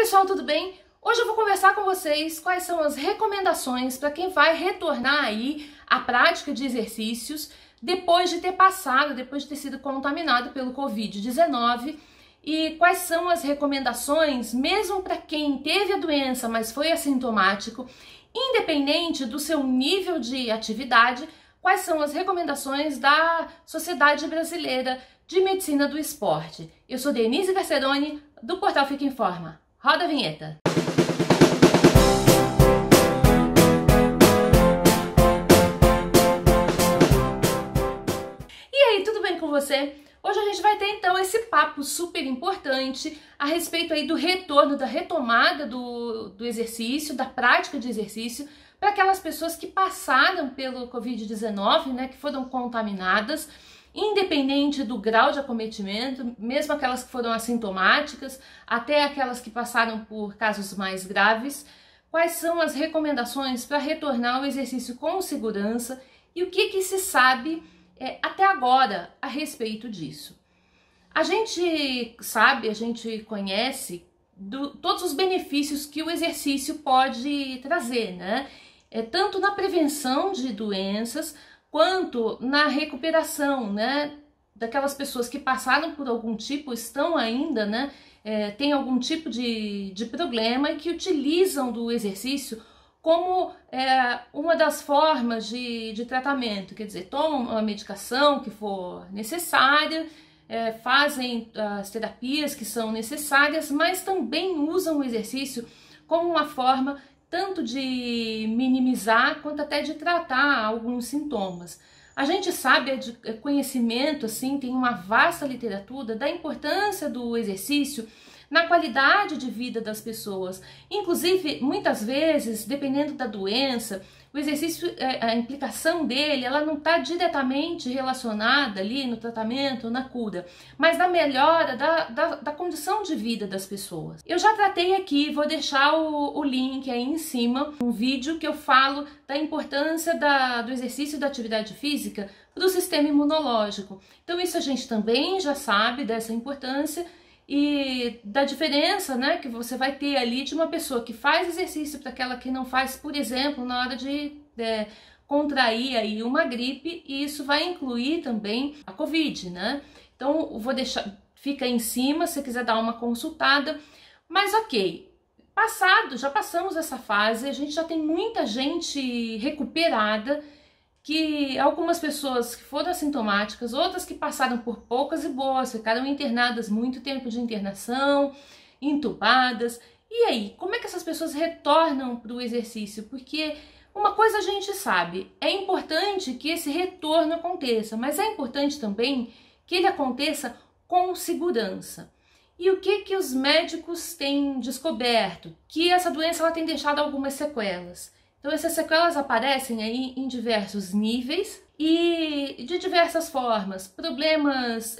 pessoal, tudo bem? Hoje eu vou conversar com vocês quais são as recomendações para quem vai retornar aí à prática de exercícios depois de ter sido contaminado pelo Covid-19 e quais são as recomendações mesmo para quem teve a doença, mas foi assintomático, independente do seu nível de atividade, quais são as recomendações da Sociedade Brasileira de Medicina do Esporte. Eu sou Denise Garceroni, do portal Fica Informa. Roda a vinheta! E aí, tudo bem com você? Hoje a gente vai ter então esse papo super importante a respeito aí do retorno, da retomada do exercício, da prática de exercício, para aquelas pessoas que passaram pelo Covid-19, né, que foram contaminadas, independente do grau de acometimento, mesmo aquelas que foram assintomáticas, até aquelas que passaram por casos mais graves. Quais são as recomendações para retornar ao exercício com segurança e o que se sabe até agora a respeito disso? A gente sabe, a gente conhece todos os benefícios que o exercício pode trazer, né? Tanto na prevenção de doenças, quanto na recuperação, né, daquelas pessoas que passaram por algum tipo, estão ainda, né, tem algum tipo de problema e que utilizam do exercício como uma das formas de tratamento, quer dizer, tomam a medicação que for necessária, fazem as terapias que são necessárias, mas também usam o exercício como uma forma tanto de minimizar quanto até de tratar alguns sintomas. A gente sabe, de conhecimento, assim, tem uma vasta literatura da importância do exercício na qualidade de vida das pessoas. Inclusive, muitas vezes, dependendo da doença, o exercício, a implicação dele, ela não está diretamente relacionada ali no tratamento, na cura, mas na melhora da condição de vida das pessoas. Eu já tratei aqui, vou deixar o link aí em cima, um vídeo que eu falo da importância do exercício e da atividade física para o sistema imunológico. Então isso a gente também já sabe dessa importância e da diferença, né, que você vai ter ali de uma pessoa que faz exercício para aquela que não faz, por exemplo, na hora de contrair aí uma gripe, e isso vai incluir também a Covid, né? Então eu vou deixar, fica aí em cima se quiser dar uma consultada, mas ok, já passamos essa fase, a gente já tem muita gente recuperada, que algumas pessoas que foram assintomáticas, outras que passaram por poucas e boas, ficaram internadas muito tempo de internação, entubadas. E aí, como é que essas pessoas retornam para o exercício? Porque uma coisa a gente sabe, é importante que esse retorno aconteça, mas é importante também que ele aconteça com segurança. E o que os médicos têm descoberto? Que essa doença ela tem deixado algumas sequelas. Então essas sequelas aparecem aí em diversos níveis e de diversas formas. Problemas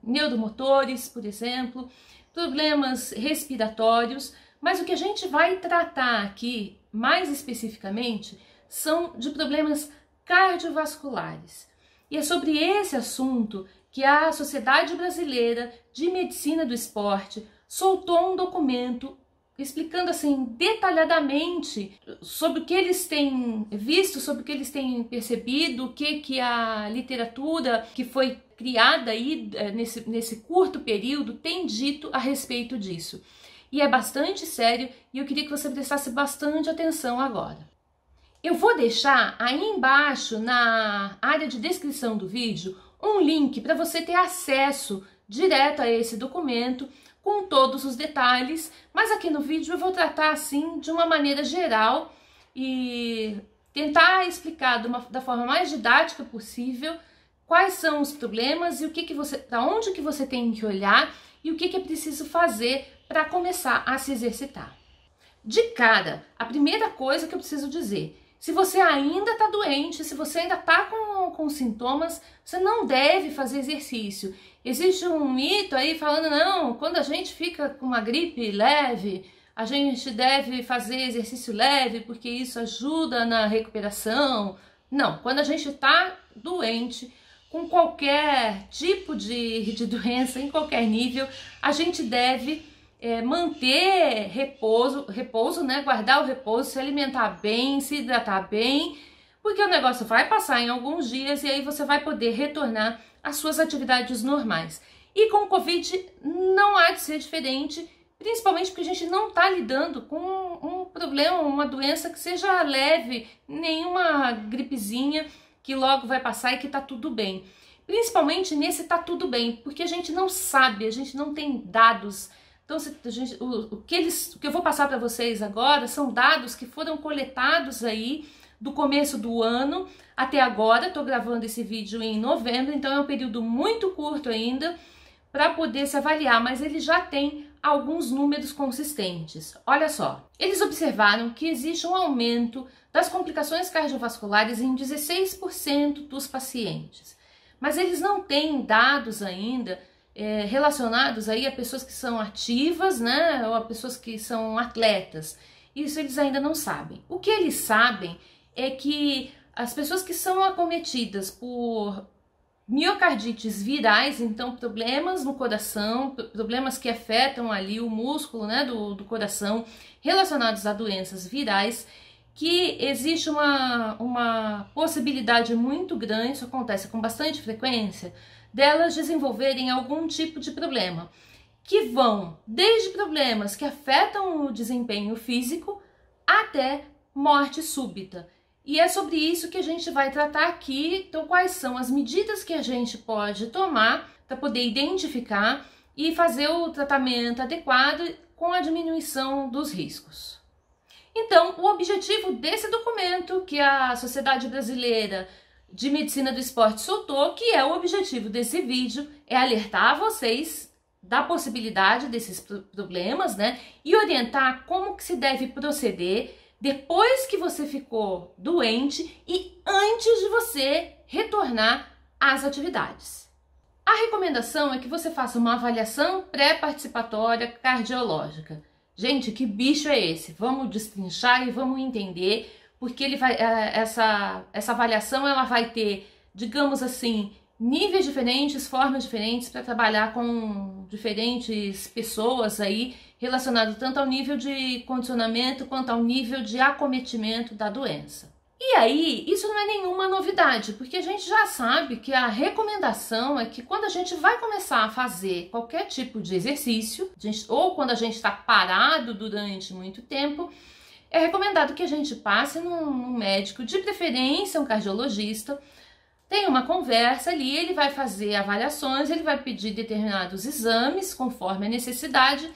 neuromotores, por exemplo, problemas respiratórios, mas o que a gente vai tratar aqui, mais especificamente, são de problemas cardiovasculares. E é sobre esse assunto que a Sociedade Brasileira de Medicina do Esporte soltou um documento explicando assim detalhadamente sobre o que eles têm visto, sobre o que eles têm percebido, o que a literatura que foi criada aí nesse curto período tem dito a respeito disso. E é bastante sério e eu queria que você prestasse bastante atenção agora. Eu vou deixar aí embaixo na área de descrição do vídeo um link para você ter acesso direto a esse documento com todos os detalhes, mas aqui no vídeo eu vou tratar assim de uma maneira geral e tentar explicar da forma mais didática possível quais são os problemas e o para onde que você tem que olhar e o que é preciso fazer para começar a se exercitar. De cara, a primeira coisa que eu preciso dizer: se você ainda está doente, se você ainda está com sintomas, você não deve fazer exercício. Existe um mito aí falando, não, quando a gente fica com uma gripe leve, a gente deve fazer exercício leve porque isso ajuda na recuperação. Não, quando a gente está doente, com qualquer tipo de doença, em qualquer nível, a gente deve manter repouso, né? Guardar o repouso, se alimentar bem, se hidratar bem, porque o negócio vai passar em alguns dias e aí você vai poder retornar às suas atividades normais. E com o Covid não há de ser diferente, principalmente porque a gente não está lidando com um problema, uma doença que seja leve, nenhuma gripezinha que logo vai passar e que tá tudo bem. Principalmente nesse tá tudo bem, porque a gente não sabe, a gente não tem dados. Então, o que eu vou passar para vocês agora são dados que foram coletados aí do começo do ano até agora. Estou gravando esse vídeo em novembro, então é um período muito curto ainda para poder se avaliar, mas ele já tem alguns números consistentes. Olha só, eles observaram que existe um aumento das complicações cardiovasculares em 16% dos pacientes, mas eles não têm dados ainda relacionados aí a pessoas que são ativas, né, ou a pessoas que são atletas. Isso eles ainda não sabem. O que eles sabem é que as pessoas que são acometidas por miocardites virais, então problemas no coração, problemas que afetam ali o músculo, né, do coração, relacionados a doenças virais, que existe uma possibilidade muito grande, isso acontece com bastante frequência, delas desenvolverem algum tipo de problema, que vão desde problemas que afetam o desempenho físico até morte súbita. E é sobre isso que a gente vai tratar aqui. Então, quais são as medidas que a gente pode tomar para poder identificar e fazer o tratamento adequado com a diminuição dos riscos. Então, o objetivo desse documento que a Sociedade Brasileira de Medicina do Esporte soltou, que é o objetivo desse vídeo, é alertar vocês da possibilidade desses problemas, né? E orientar como que se deve proceder depois que você ficou doente e antes de você retornar às atividades. A recomendação é que você faça uma avaliação pré-participatória cardiológica. Gente, que bicho é esse? Vamos destrinchar e vamos entender, porque ele vai, essa avaliação ela vai ter, digamos assim, níveis diferentes, formas diferentes para trabalhar com diferentes pessoas aí, relacionado tanto ao nível de condicionamento quanto ao nível de acometimento da doença. E aí, isso não é nenhuma novidade, porque a gente já sabe que a recomendação é que quando a gente vai começar a fazer qualquer tipo de exercício, ou quando a gente está parado durante muito tempo, é recomendado que a gente passe num médico, de preferência um cardiologista, tem uma conversa ali, ele vai fazer avaliações, ele vai pedir determinados exames conforme a necessidade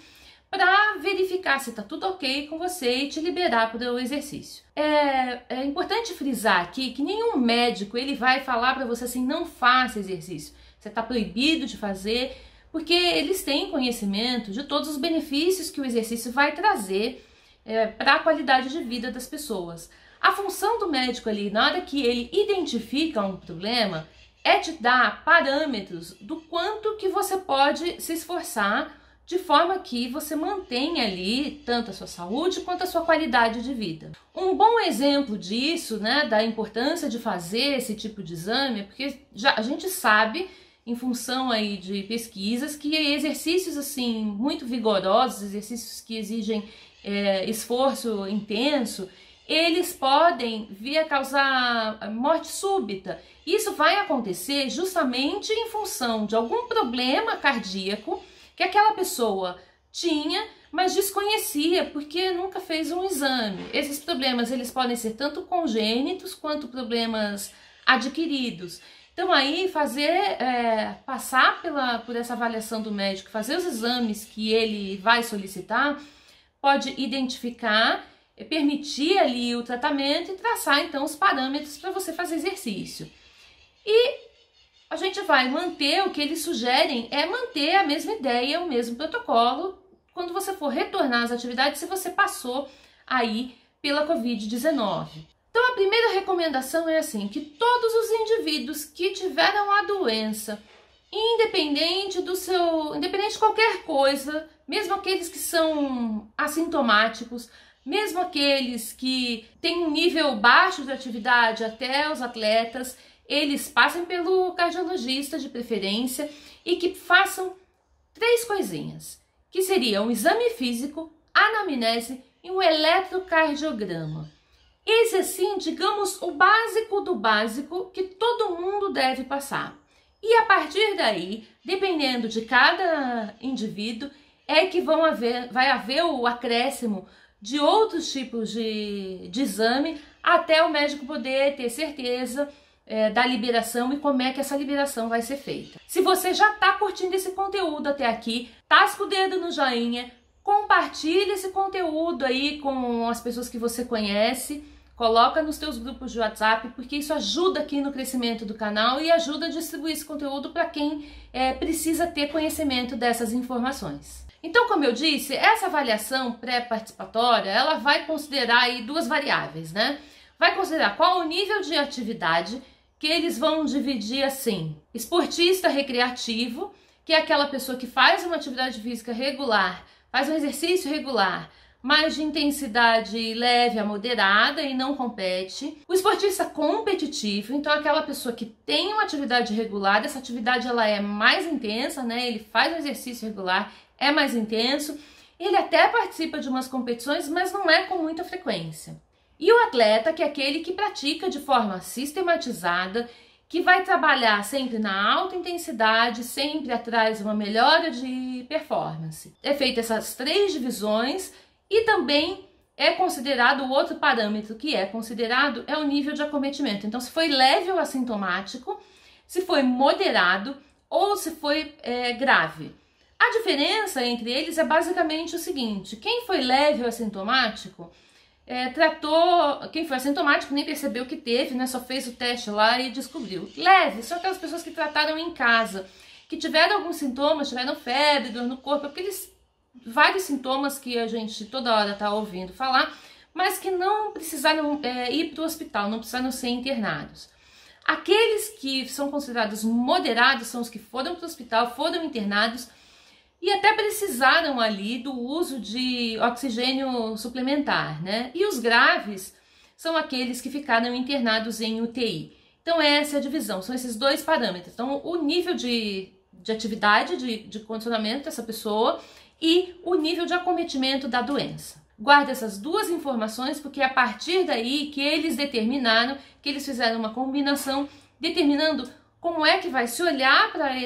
para verificar se está tudo ok com você e te liberar para o exercício. É importante frisar aqui que nenhum médico ele vai falar para você assim, não faça exercício, você está proibido de fazer, porque eles têm conhecimento de todos os benefícios que o exercício vai trazer para a qualidade de vida das pessoas. A função do médico ali, na hora que ele identifica um problema, é te dar parâmetros do quanto que você pode se esforçar de forma que você mantenha ali tanto a sua saúde quanto a sua qualidade de vida. Um bom exemplo disso, né, da importância de fazer esse tipo de exame, é porque a gente sabe, em função aí de pesquisas, que exercícios assim muito vigorosos, exercícios que exigem esforço intenso, eles podem vir a causar morte súbita. Isso vai acontecer justamente em função de algum problema cardíaco que aquela pessoa tinha, mas desconhecia porque nunca fez um exame. Esses problemas eles podem ser tanto congênitos quanto problemas adquiridos. Então aí passar por essa avaliação do médico, fazer os exames que ele vai solicitar, pode identificar, permitir ali o tratamento e traçar então os parâmetros para você fazer exercício. E a gente vai manter, o que eles sugerem é manter a mesma ideia, o mesmo protocolo quando você for retornar às atividades se você passou aí pela Covid-19. Então a primeira recomendação é assim, que todos os indivíduos que tiveram a doença, independente de qualquer coisa, mesmo aqueles que são assintomáticos, mesmo aqueles que têm um nível baixo de atividade até os atletas, eles passem pelo cardiologista de preferência e que façam 3 coisinhas. que seria um exame físico, anamnese e um eletrocardiograma. Esse, assim, digamos, o básico do básico que todo mundo deve passar. E a partir daí, dependendo de cada indivíduo, é que vai haver o acréscimo de outros tipos de exame até o médico poder ter certeza da liberação e como é que essa liberação vai ser feita. Se você já está curtindo esse conteúdo até aqui, tasca o dedo no joinha, compartilha esse conteúdo aí com as pessoas que você conhece, coloca nos teus grupos de WhatsApp, porque isso ajuda aqui no crescimento do canal e ajuda a distribuir esse conteúdo para quem precisa ter conhecimento dessas informações. Então, como eu disse, essa avaliação pré-participatória, ela vai considerar aí duas variáveis, né? Vai considerar qual o nível de atividade, que eles vão dividir assim: esportista recreativo, que é aquela pessoa que faz uma atividade física regular, faz um exercício regular, mas de intensidade leve a moderada e não compete. O esportista competitivo, então aquela pessoa que tem uma atividade regular, essa atividade ela é mais intensa, né? Ele faz um exercício regular, é mais intenso, ele até participa de umas competições, mas não é com muita frequência. E o atleta, que é aquele que pratica de forma sistematizada, que vai trabalhar sempre na alta intensidade, sempre atrás de uma melhora de performance. É feita essas três divisões e também é considerado o outro parâmetro que é considerado é o nível de acometimento. Então, se foi leve ou assintomático, se foi moderado ou se foi grave. A diferença entre eles é basicamente o seguinte: quem foi leve ou assintomático quem foi assintomático nem percebeu que teve, né? Só fez o teste lá e descobriu. Leve são aquelas pessoas que trataram em casa, que tiveram alguns sintomas, tiveram febre, dor no corpo, aqueles vários sintomas que a gente toda hora está ouvindo falar, mas que não precisaram ir para o hospital, não precisaram ser internados. Aqueles que são considerados moderados são os que foram para o hospital, foram internados e até precisaram ali do uso de oxigênio suplementar, né? E os graves são aqueles que ficaram internados em UTI. Então essa é a divisão, são esses dois parâmetros. Então o nível de atividade, de condicionamento dessa pessoa e o nível de acometimento da doença. Guarda essas duas informações, porque é a partir daí que eles determinaram, que eles fizeram uma combinação, determinando como é que vai se olhar para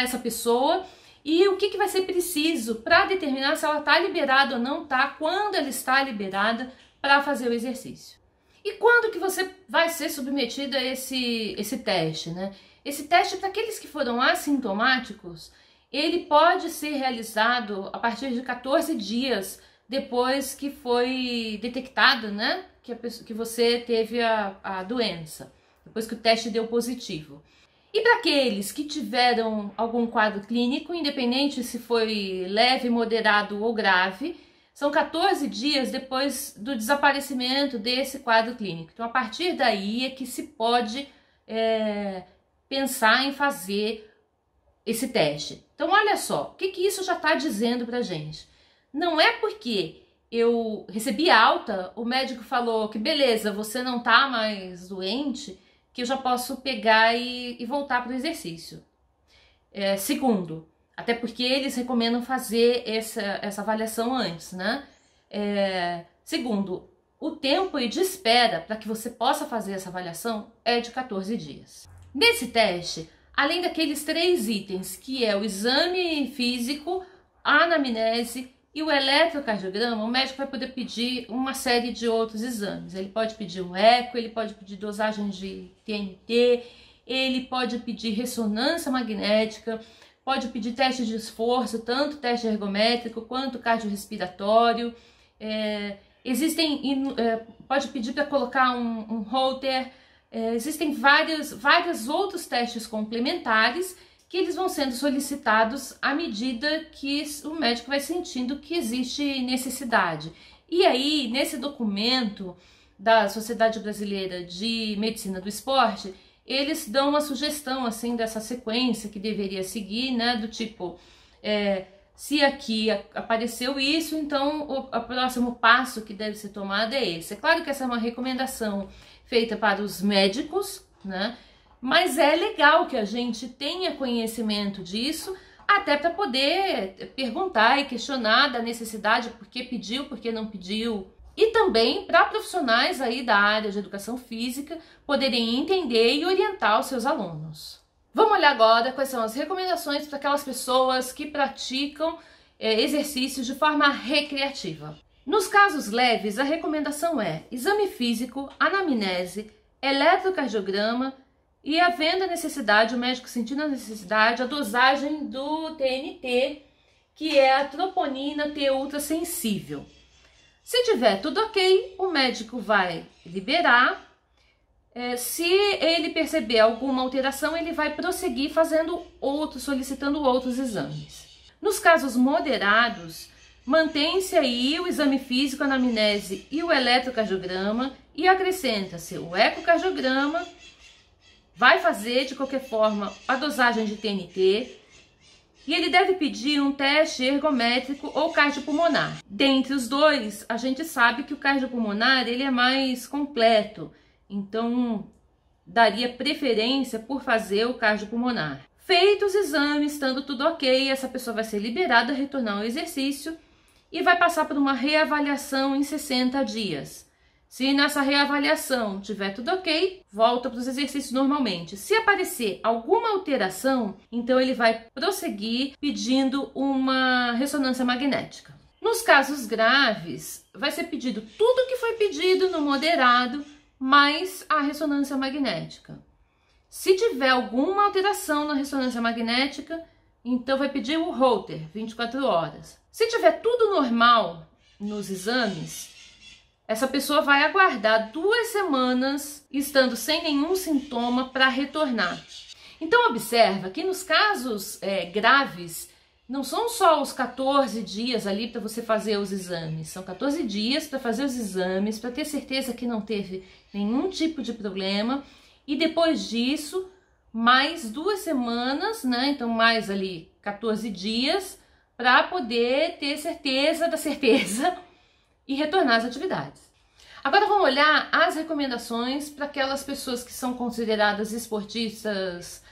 essa pessoa e o que vai ser preciso para determinar se ela está liberada ou não está, quando ela está liberada para fazer o exercício. E quando que você vai ser submetido a esse teste, né? Esse teste, para aqueles que foram assintomáticos, ele pode ser realizado a partir de 14 dias depois que foi detectado, né, que você teve a doença, depois que o teste deu positivo. E para aqueles que tiveram algum quadro clínico, independente se foi leve, moderado ou grave, são 14 dias depois do desaparecimento desse quadro clínico. Então, a partir daí é que se pode pensar em fazer esse teste. Então, olha só, o que isso já está dizendo pra gente? Não é porque eu recebi alta, o médico falou que beleza, você não tá mais doente, que eu já posso pegar e voltar para o exercício. Segundo, até porque eles recomendam fazer essa avaliação antes, né? Segundo, o tempo de espera para que você possa fazer essa avaliação é de 14 dias. Nesse teste, além daqueles 3 itens, que é o exame físico, a anamnese e o eletrocardiograma, o médico vai poder pedir uma série de outros exames. Ele pode pedir um eco, ele pode pedir dosagem de TNT, ele pode pedir ressonância magnética, pode pedir teste de esforço, tanto teste ergométrico quanto cardiorrespiratório. Pode pedir para colocar um holter. Existem vários outros testes complementares que eles vão sendo solicitados à medida que o médico vai sentindo que existe necessidade. E aí, nesse documento da Sociedade Brasileira de Medicina do Esporte, eles dão uma sugestão assim dessa sequência que deveria seguir, né, do tipo, se aqui apareceu isso, então o próximo passo que deve ser tomado é esse. É claro que essa é uma recomendação feita para os médicos, né? Mas é legal que a gente tenha conhecimento disso, até para poder perguntar e questionar da necessidade, por que pediu, por que não pediu. E também para profissionais aí da área de educação física poderem entender e orientar os seus alunos. Vamos olhar agora quais são as recomendações para aquelas pessoas que praticam exercícios de forma recreativa. Nos casos leves, a recomendação é exame físico, anamnese, eletrocardiograma e, havendo a necessidade, o médico sentindo a necessidade, a dosagem do TNT, que é a troponina T ultrassensível. Se tiver tudo ok, o médico vai liberar. Se ele perceber alguma alteração, ele vai prosseguir solicitando outros exames. Nos casos moderados, mantém-se aí o exame físico, a anamnese e o eletrocardiograma e acrescenta-se o ecocardiograma. Vai fazer, de qualquer forma, a dosagem de TNT e ele deve pedir um teste ergométrico ou cardiopulmonar. Dentre os dois, a gente sabe que o cardiopulmonar ele é mais completo, então daria preferência por fazer o cardiopulmonar. Feitos os exames, estando tudo ok, essa pessoa vai ser liberada a retornar ao exercício e vai passar por uma reavaliação em 60 dias. Se nessa reavaliação tiver tudo ok, volta para os exercícios normalmente. Se aparecer alguma alteração, então ele vai prosseguir pedindo uma ressonância magnética. Nos casos graves, vai ser pedido tudo o que foi pedido no moderado, mais a ressonância magnética. Se tiver alguma alteração na ressonância magnética, então vai pedir o Holter, 24 horas. Se tiver tudo normal nos exames, essa pessoa vai aguardar 2 semanas, estando sem nenhum sintoma, para retornar. Então observa que nos casos graves, não são só os 14 dias ali para você fazer os exames, são 14 dias para fazer os exames, para ter certeza que não teve nenhum tipo de problema, e depois disso, mais 2 semanas, né? Então mais ali 14 dias, para poder ter certeza da certeza e retornar às atividades. Agora vamos olhar as recomendações para aquelas pessoas que são consideradas esportistas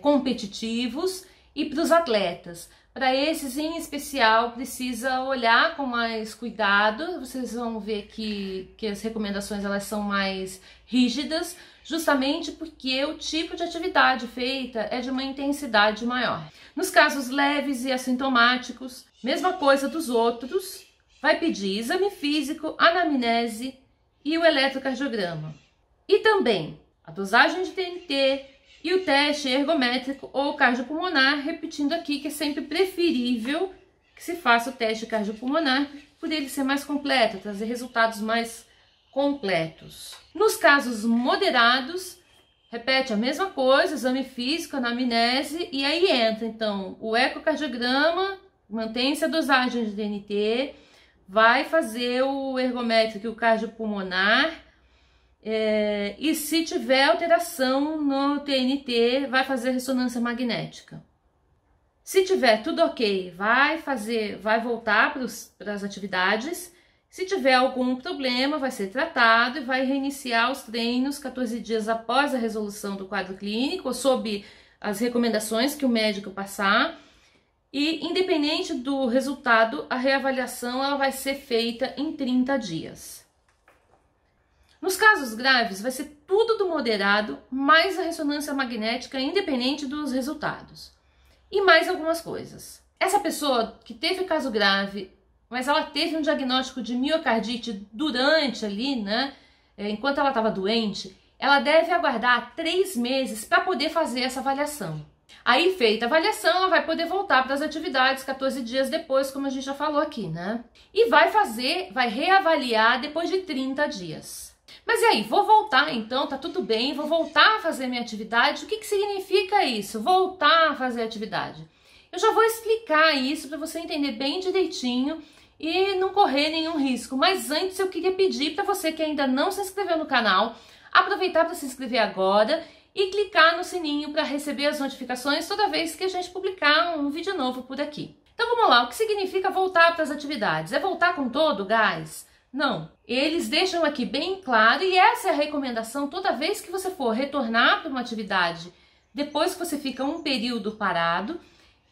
competitivos e para os atletas. Para esses em especial precisa olhar com mais cuidado. Vocês vão ver que as recomendações elas são mais rígidas, justamente porque o tipo de atividade feita é de uma intensidade maior. Nos casos leves e assintomáticos, mesma coisa dos outros, vai pedir exame físico, anamnese e o eletrocardiograma. E também a dosagem de TNT e o teste ergométrico ou cardiopulmonar, repetindo aqui que é sempre preferível que se faça o teste cardiopulmonar, por ele ser mais completo, trazer resultados mais completos. Nos casos moderados, repete a mesma coisa, exame físico, anamnese, e aí entra então o ecocardiograma, mantém-se a dosagem de TNT, vai fazer o ergométrico e o cardiopulmonar, e se tiver alteração no TNT, vai fazer ressonância magnética. Se tiver tudo ok, vai voltar para as atividades. Se tiver algum problema, vai ser tratado e vai reiniciar os treinos 14 dias após a resolução do quadro clínico, sob as recomendações que o médico passar. E, independente do resultado, a reavaliação ela vai ser feita em 30 dias. Nos casos graves, vai ser tudo do moderado, mais a ressonância magnética, independente dos resultados. E mais algumas coisas. Essa pessoa que teve caso grave, mas ela teve um diagnóstico de miocardite durante ali, né, enquanto ela estava doente, ela deve aguardar 3 meses para poder fazer essa avaliação. Aí, feita a avaliação, ela vai poder voltar para as atividades 14 dias depois, como a gente já falou aqui, né? E vai reavaliar depois de 30 dias. Mas e aí, vou voltar então, tá tudo bem, vou voltar a fazer minha atividade. O que significa isso? Voltar a fazer atividade. Eu já vou explicar isso para você entender bem direitinho e não correr nenhum risco. Mas antes eu queria pedir para você que ainda não se inscreveu no canal, aproveitar para se inscrever agora e clicar no sininho para receber as notificações toda vez que a gente publicar um vídeo novo por aqui. Então vamos lá, o que significa voltar para as atividades? É voltar com todo o gás? Não, eles deixam aqui bem claro, e essa é a recomendação toda vez que você for retornar para uma atividade, depois que você fica um período parado,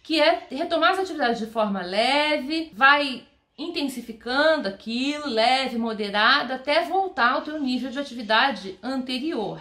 que é retomar as atividades de forma leve, vai intensificando aquilo, leve, moderada, até voltar ao teu nível de atividade anterior,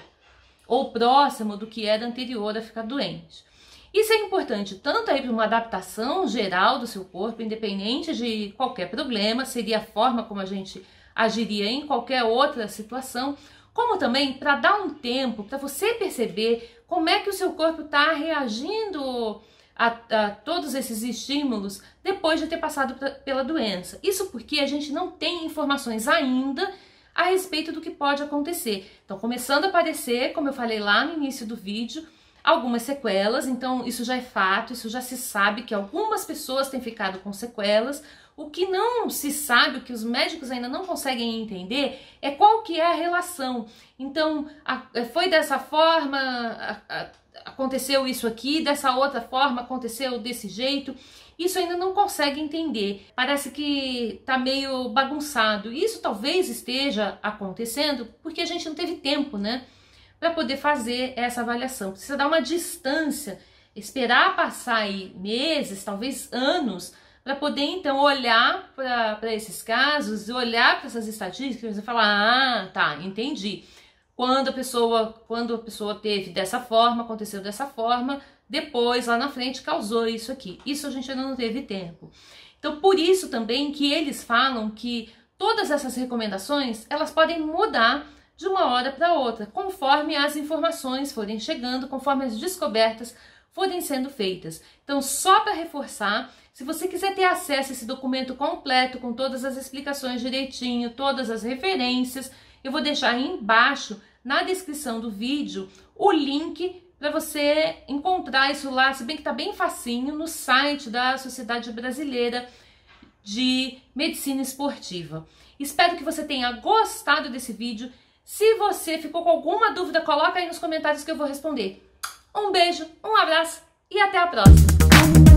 ou próximo do que era anterior a ficar doente. Isso é importante tanto aí para uma adaptação geral do seu corpo, independente de qualquer problema, seria a forma como a gente agiria em qualquer outra situação, como também para dar um tempo para você perceber como é que o seu corpo está reagindo a todos esses estímulos depois de ter passado pela doença. Isso porque a gente não tem informações ainda a respeito do que pode acontecer. Então, começando a aparecer, como eu falei lá no início do vídeo, algumas sequelas. Então, isso já é fato, isso já se sabe que algumas pessoas têm ficado com sequelas. O que não se sabe, o que os médicos ainda não conseguem entender, é qual que é a relação. Então, foi dessa forma, aconteceu isso aqui, dessa outra forma aconteceu desse jeito. Isso ainda não consegue entender. Parece que tá meio bagunçado. Isso talvez esteja acontecendo porque a gente não teve tempo, né, para poder fazer essa avaliação. Precisa dar uma distância, esperar passar aí meses, talvez anos, para poder então olhar para esses casos, olhar para essas estatísticas e falar: ah, tá, entendi. Quando a pessoa teve dessa forma, aconteceu dessa forma, depois lá na frente causou isso aqui. Isso a gente ainda não teve tempo. Então, por isso também que eles falam que todas essas recomendações, elas podem mudar de uma hora para outra, conforme as informações forem chegando, conforme as descobertas forem sendo feitas. Então, só para reforçar, se você quiser ter acesso a esse documento completo, com todas as explicações direitinho, todas as referências, eu vou deixar aí embaixo, na descrição do vídeo, o link para você encontrar isso lá, se bem que tá bem facinho, no site da Sociedade Brasileira de Medicina Esportiva. Espero que você tenha gostado desse vídeo. Se você ficou com alguma dúvida, coloca aí nos comentários que eu vou responder. Um beijo, um abraço e até a próxima!